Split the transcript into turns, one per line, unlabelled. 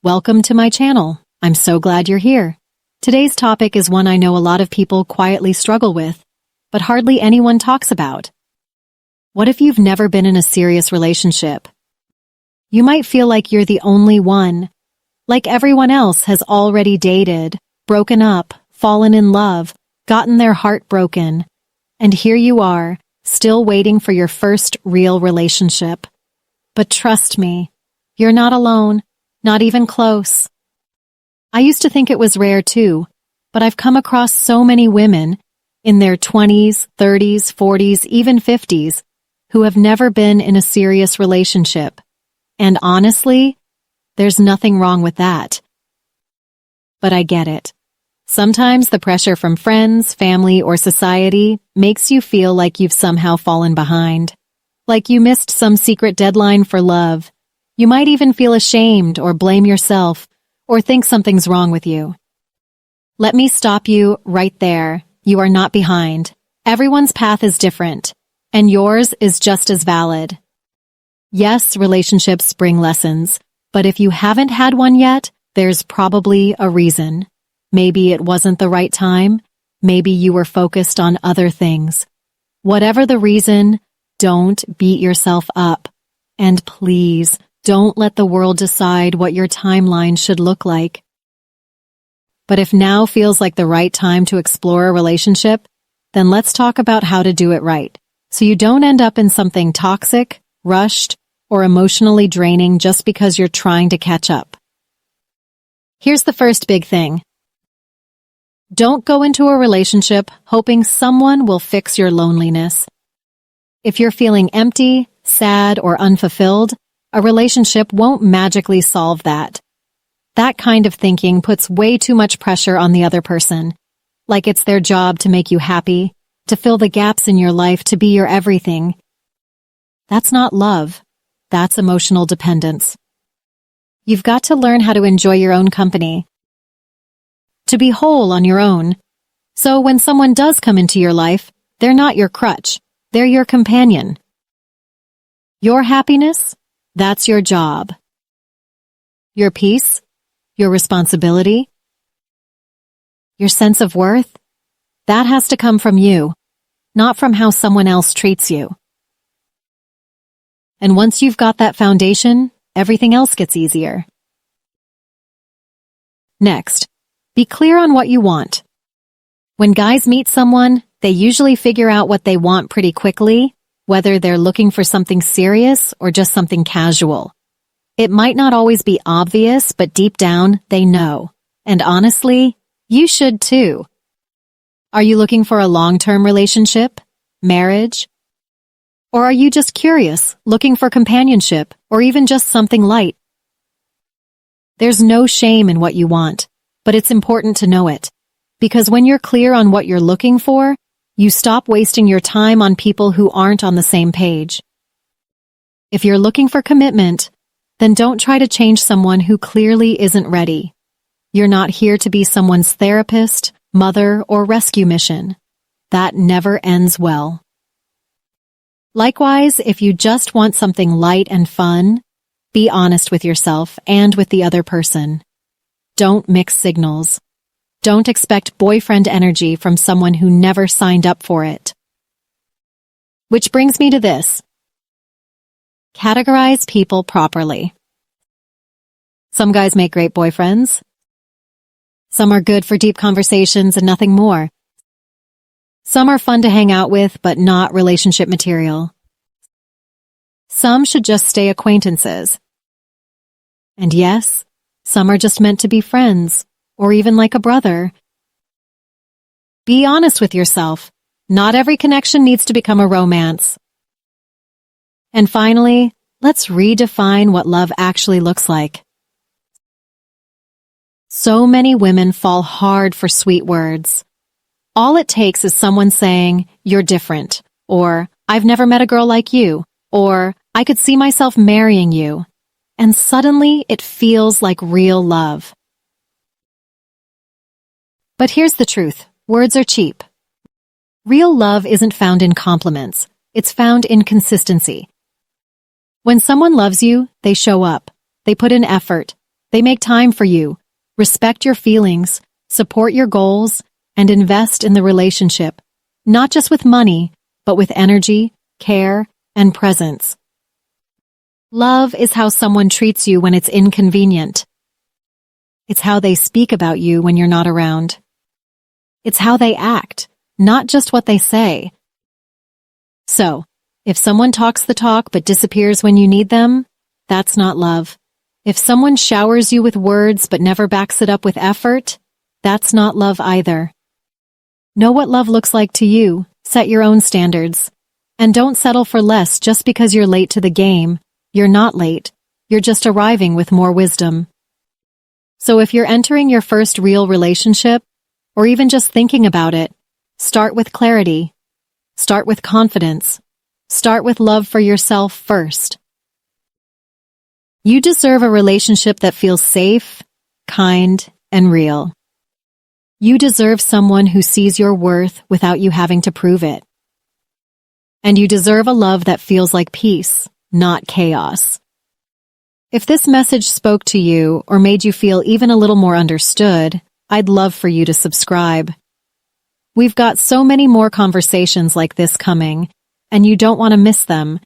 Welcome to my channel. I'm so glad you're here. Today's topic is one I know a lot of people quietly struggle with, but hardly anyone talks about. What if you've never been in a serious relationship? You might feel like you're the only one, like everyone else has already dated, broken up, fallen in love, gotten their heart broken, and here you are, still waiting for your first real relationship. But trust me, you're not alone. Not even close. I used to think it was rare too, but I've come across so many women in their 20s, 30s, 40s, even 50s who have never been in a serious relationship. And honestly, there's nothing wrong with that. But I get it. Sometimes the pressure from friends, family, or society makes you feel like you've somehow fallen behind, like you missed some secret deadline for love. You might even feel ashamed or blame yourself or think something's wrong with you. Let me stop you right there. You are not behind. Everyone's path is different, and yours is just as valid. Yes, relationships bring lessons, but if you haven't had one yet, there's probably a reason. Maybe it wasn't the right time. Maybe you were focused on other things. Whatever the reason, don't beat yourself up. And please, don't let the world decide what your timeline should look like. But if now feels like the right time to explore a relationship, then let's talk about how to do it right, so you don't end up in something toxic, rushed, or emotionally draining just because you're trying to catch up. Here's the first big thing. Don't go into a relationship hoping someone will fix your loneliness. If you're feeling empty, sad, or unfulfilled, a relationship won't magically solve that. That kind of thinking puts way too much pressure on the other person, like it's their job to make you happy, to fill the gaps in your life, to be your everything. That's not love. That's emotional dependence. You've got to learn how to enjoy your own company, to be whole on your own. So when someone does come into your life, they're not your crutch. They're your companion. Your happiness? That's your job. Your peace, your responsibility, your sense of worth, that has to come from you, not from how someone else treats you. And once you've got that foundation, everything else gets easier. Next, be clear on what you want. When guys meet someone, they usually figure out what they want pretty quickly, whether they're looking for something serious or just something casual. It might not always be obvious, but deep down, they know. And honestly, you should too. Are you looking for a long-term relationship, marriage? Or are you just curious, looking for companionship, or even just something light? There's no shame in what you want, but it's important to know it. Because when you're clear on what you're looking for, you stop wasting your time on people who aren't on the same page. If you're looking for commitment, then don't try to change someone who clearly isn't ready. You're not here to be someone's therapist, mother, or rescue mission. That never ends well. Likewise, if you just want something light and fun, be honest with yourself and with the other person. Don't mix signals. Don't expect boyfriend energy from someone who never signed up for it. Which brings me to this. Categorize people properly. Some guys make great boyfriends. Some are good for deep conversations and nothing more. Some are fun to hang out with, but not relationship material. Some should just stay acquaintances. And yes, some are just meant to be friends, or even like a brother. Be honest with yourself. Not every connection needs to become a romance. And finally, let's redefine what love actually looks like. So many women fall hard for sweet words. All it takes is someone saying, "You're different," or "I've never met a girl like you," or "I could see myself marrying you." And suddenly it feels like real love. But here's the truth. Words are cheap. Real love isn't found in compliments. It's found in consistency. When someone loves you, they show up. They put in effort. They make time for you, respect your feelings, support your goals, and invest in the relationship, not just with money, but with energy, care, and presence. Love is how someone treats you when it's inconvenient. It's how they speak about you when you're not around. It's how they act, not just what they say. So, if someone talks the talk but disappears when you need them, that's not love. If someone showers you with words but never backs it up with effort, that's not love either. Know what love looks like to you, set your own standards, and don't settle for less just because you're late to the game. You're not late, you're just arriving with more wisdom. So if you're entering your first real relationship, or even just thinking about it, start with clarity. Start with confidence. Start with love for yourself first. You deserve a relationship that feels safe, kind, and real. You deserve someone who sees your worth without you having to prove it. And you deserve a love that feels like peace, not chaos. If this message spoke to you or made you feel even a little more understood, I'd love for you to subscribe. We've got so many more conversations like this coming, and you don't want to miss them.